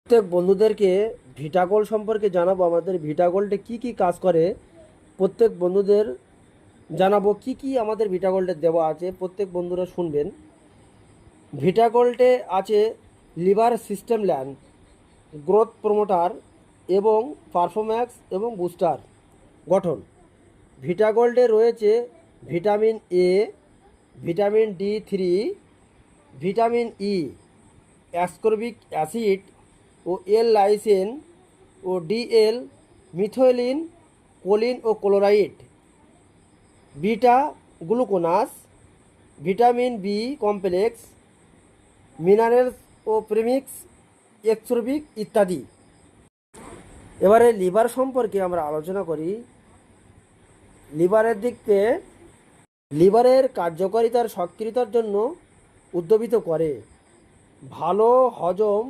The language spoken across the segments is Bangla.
প্রত্যেক বন্ধুদেরকে ভিটাগোল সম্পর্কে জানাবো। আমাদের ভিটাগোল্ডে কি কি কাজ করে প্রত্যেক বন্ধুদের জানাবো। কি কি আমাদের ভিটাগোল্ডে দেওয়া আছে প্রত্যেক বন্ধুরা শুনবেন। ভিটাগোল্ডে আছে লিভার সিস্টেম ল্যান্ড, গ্রোথ প্রমোটার এবং পারফরম্যান্স এবং বুস্টার গঠন। ভিটাগোল্ডে রয়েছে vitamin A, vitamin D three, vitamin E, ascorbic acid ও এল লাইসেন ও ডিএল, মিথিওনিন, কোলিন ও chloride, beta glucanase, vitamin B complex, minerals ও প্রিমিক্স, এক্সরবিক ইত্যাদি। এবারে লিভার সম্পর্কে আমরা আলোচনা করি। লিভারের দিক থেকে লিভারের কার্যকারিতার সক্রিয়তার জন্য উদ্দীপিত করে, ভালো হজম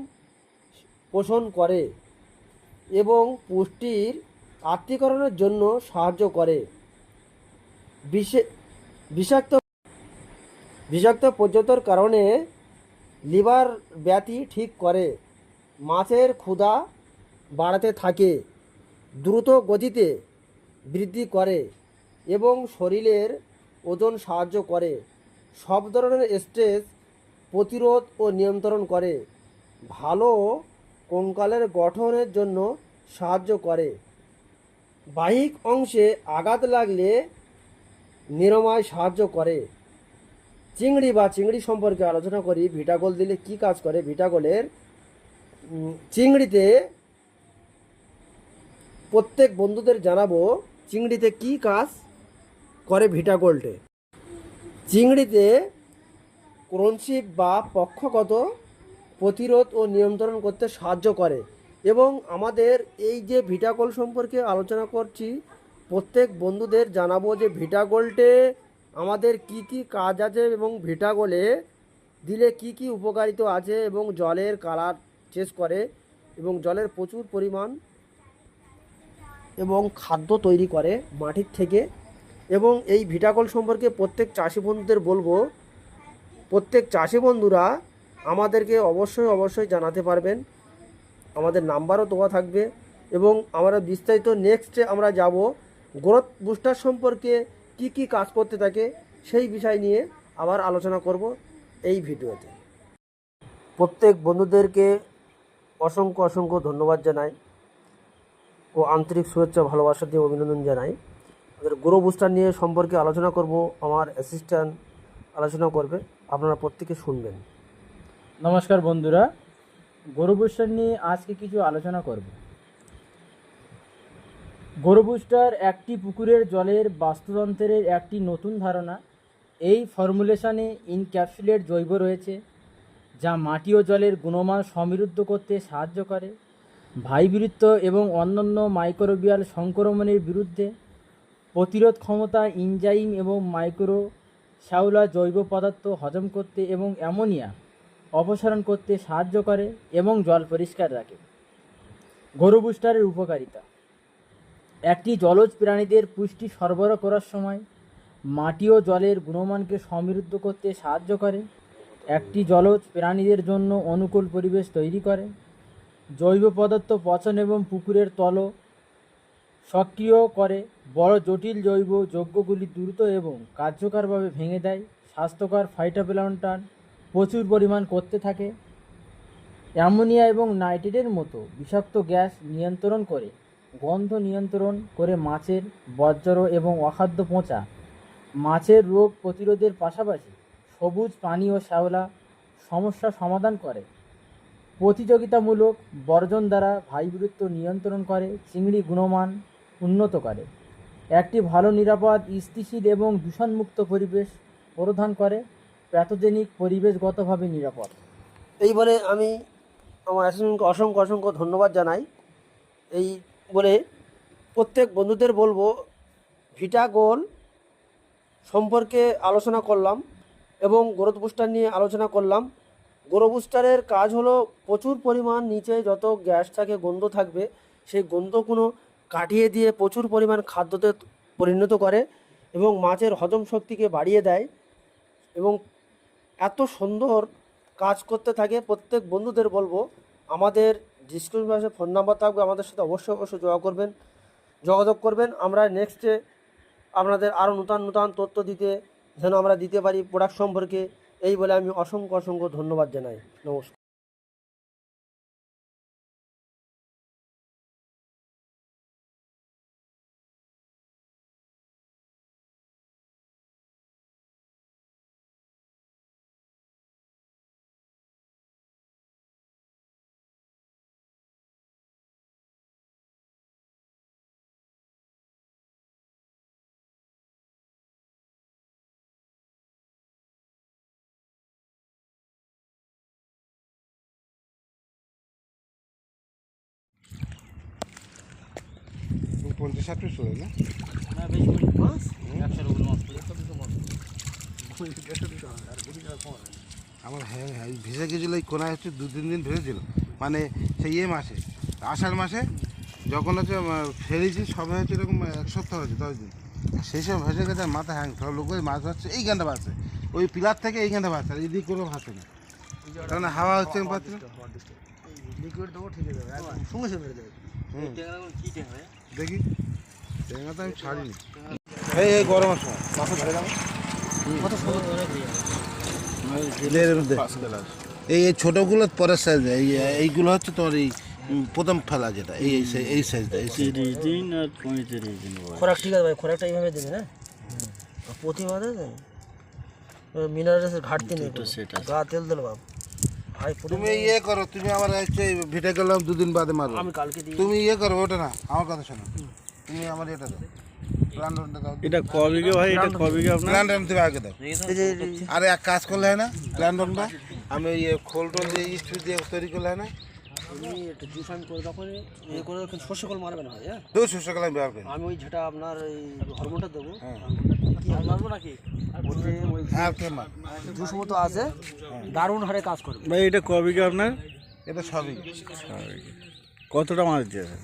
পোষণ করে এবং পুষ্টির আত্তীকরণের জন্য সাহায্য করে। বিষাক্ত বিষাক্ত পর্যটর কারণে লিভার ব্যাধি ঠিক করে, মাছের ক্ষুধা বাড়াতে থাকে, দ্রুত গতিতে বৃদ্ধি করে এবং শরীরের ওজন সাহায্য করে, সব ধরনের স্ট্রেস প্রতিরোধ ও নিয়ন্ত্রণ করে, ভালো কঙ্কালের গঠনের জন্য সাহায্য করে, বাহ্যিক অংশে আঘাত লাগলে নিরাময় সাহায্য করে। চিংড়ি সম্পর্কে আলোচনা করি। ভিটাগোল দিলে কি কাজ করে। ভিটাগোলের চিংড়িতে প্রত্যেক বন্ধুদের জানাবো চিংড়িতে কি কাজ করে ভিটাগোল্ডে। চিংড়িতে ক্রোনশিক বা পক্ষগত প্রতিরোধ ও নিয়ন্ত্রণ করতে সাহায্য করে। এবং আমাদের এই যে ভিটাগোল সম্পর্কে আলোচনা করছি, প্রত্যেক বন্ধুদের জানাবো যে ভিটাগোল্ডে আমাদের কি কি কাজ আছে এবং ভিটাগোলে দিলে কি কি উপকারিতা আছে, এবং জলের কালার চেঞ্জ করে এবং জলের প্রচুর পরিমাণ এবং খাদ্য তৈরি করে মাটির থেকে। এবং এই ভিটাগোল সম্পর্কে প্রত্যেক চাষি বন্ধুদের বলবো, প্রত্যেক চাষি বন্ধুরা আমাদেরকে অবশ্যই জানাতে পারবেন। আমাদের নাম্বারও দেওয়া থাকবে এবং আমরা বিস্তারিত নেক্সটে আমরা যাব গ্রোথ বুস্টার সম্পর্কে কি কি কাজ করতে থাকে সেই বিষয় নিয়ে আবার আলোচনা করব এই ভিডিওতে। প্রত্যেক বন্ধুদেরকে অসংখ্য ধন্যবাদ জানাই ও আন্তরিক শুভেচ্ছা ভালোবাসা দিয়ে অভিনন্দন জানাই। আমাদের গ্রো বুস্টার নিয়ে সম্পর্কে আলোচনা করব, আমার অ্যাসিস্ট্যান্ট আলোচনা করবে, আপনারা প্রত্যেকে শুনবেন। নমস্কার বন্ধুরা, গরু বুস্টার নিয়ে আজকে কিছু আলোচনা করব। গরু বুস্টার একটি পুকুরের জলের বাস্তুতন্ত্রের একটি নতুন ধারণা। এই ফর্মুলেশনে ইনক্যাপসুলেট জৈব রয়েছে যা মাটি ও জলের গুণমান সমৃদ্ধ করতে সাহায্য করে, ভাইবৃত্ত এবং অন্যান্য মাইক্রোবিয়াল সংক্রমণের বিরুদ্ধে প্রতিরোধ ক্ষমতা, এনজাইম এবং মাইক্রো শ্যাওলা জৈব পদার্থ হজম করতে এবং অ্যামোনিয়া অপসারণ করতে সাহায্য করে এবং জল পরিষ্কার রাখে। গরু বুস্টারের উপকারিতা: একটি জলজ প্রাণীদের পুষ্টি সরবরাহ করার সময় মাটি ও জলের গুণমানকে সমৃদ্ধ করতে সাহায্য করে, একটি জলজ প্রাণীদের জন্য অনুকূল পরিবেশ তৈরি করে, জৈব পদার্থ পচন এবং পুকুরের তল সক্রিয় করে, বড় জটিল জৈব যৌগগুলি দ্রুত এবং কার্যকরভাবে ভেঙে দেয়, স্বাস্থ্যকর ফাইটোপ্ল্যাঙ্কটন প্রচুর পরিমাণ করতে থাকে, অ্যামোনিয়া এবং নাইট্রেটের মতো বিষাক্ত গ্যাস নিয়ন্ত্রণ করে, গন্ধ নিয়ন্ত্রণ করে, মাছের বর্জ্য এবং অখাদ্য পচা মাছের রোগ প্রতিরোধের পাশাপাশি সবুজ পানি ও শ্যাওলা সমস্যা সমাধান করে, প্রতিযোগিতামূলক বর্জন দ্বারা ভাইবৃত্ত নিয়ন্ত্রণ করে, চিংড়ি গুণমান উন্নত করে, একটি ভালো নিরাপদ স্থিতিশীল এবং দূষণমুক্ত পরিবেশ প্রদান করে, প্যাথোজেনিক পরিবেশগতভাবে নিরাপদ। এইবারে আমি আমার অ্যাসিস্ট্যান্টকে অসংখ্য ধন্যবাদ জানাই। এই বলে প্রত্যেক বন্ধুদের বলবো ভিটাগোল সম্পর্কে আলোচনা করলাম এবং গ্রোথ বুস্টার নিয়ে আলোচনা করলাম। গ্রো বুস্টারের কাজ হলো প্রচুর পরিমাণ নিচে যত গ্যাস থাকে, গন্ধ থাকবে, সেই গন্ধগুলো কাটিয়ে দিয়ে প্রচুর পরিমাণ খাদ্যতে পরিণত করে এবং মাছের হজম শক্তিকে বাড়িয়ে দেয় এবং এত সুন্দর কাজ করতে থাকে। প্রত্যেক বন্ধুদের বলবো আমাদের ডিসক্রিপশন বক্সে ফোন নাম্বার থাকবে, আমাদের সাথে অবশ্যই অবশ্যই যোগাযোগ করবেন। আমরা নেক্সটে আপনাদের আরও নূতন নূতন তথ্য যেন আমরা দিতে পারি প্রোডাক্ট সম্পর্কে। এই বলে আমি অসংখ্য ধন্যবাদ জানাই। নমস্কার। পঞ্চাশ ষাট পিস পড়ে না আমার হ্যাঁ হ্যাঁ ভেসে গেছিলো এই কোনায় হচ্ছে 2-3 দিন ভেসেছিল, মানে সেই মাসে আষাঢ় মাসে যখন হচ্ছে ফেলেছি সবে হচ্ছে এরকম 1 সপ্তাহ হয়েছে 10 দিন, সেই সব ভেসে গেছে মাথা হ্যাং। সব লোক মাছ ধরছে এই গানটা ভাসছে, ওই পিলার থেকে এই গানটা ভাসছে, আর এদিক করে ভাসছে না, কারণ হাওয়া হচ্ছে পাচ্ছি না। দেখি ট্যাংরা তো আমি ছাড়িনি, এই গরমের সময় এই ছোটগুলো পরের সাইজ, এইগুলো হচ্ছে তোমার এই প্রথম ফেলা যেটা এই সাইজটা, এই 30 দিন আর 35 দিন বয়স। খোরাক ঠিক আছে ভাই, খোরাকটা এইভাবে দেবেন। হ্যাঁ, প্রতিমাদে মিনারেলের ঘাটতি নেই, গা তেল দিল বাপ ভাই। তুমি করো, তুমি আমার হচ্ছে ভিটে গেলাম 2 দিন বাদে মারো, আমি কালকে দিই। তুমি করো ওটা না, আমার কথা শোনো, তুমি আমার এটা দাও, প্ল্যান্ডনটা দাও। এটা কবিকে ভাই, এটা কবিকে আপনার প্ল্যান্ডন তুমি আগে দাও। আরে এক কাজ করলে হয় না, প্ল্যান্ডনটা আমি খোল টোল দিয়ে স্ট্রি দিয়ে তৈরি করলে হয় না। আমি একটু জুস আমি করে তখন করে সর্ষে কল মারবে না ভাই। হ্যাঁ, দু শস্য কলাই ব্যবহার করি আমি ওই যেটা আপনার এই হরমোনটা দেবো, হ্যাঁ। কি মারবো নাকি ওই আর কে মার জুস মতো আছে, দারুণ হারে কাজ করবে ভাই, এটা কবিকে আপনার এটা সবই কতটা মাছ দিয়েছে?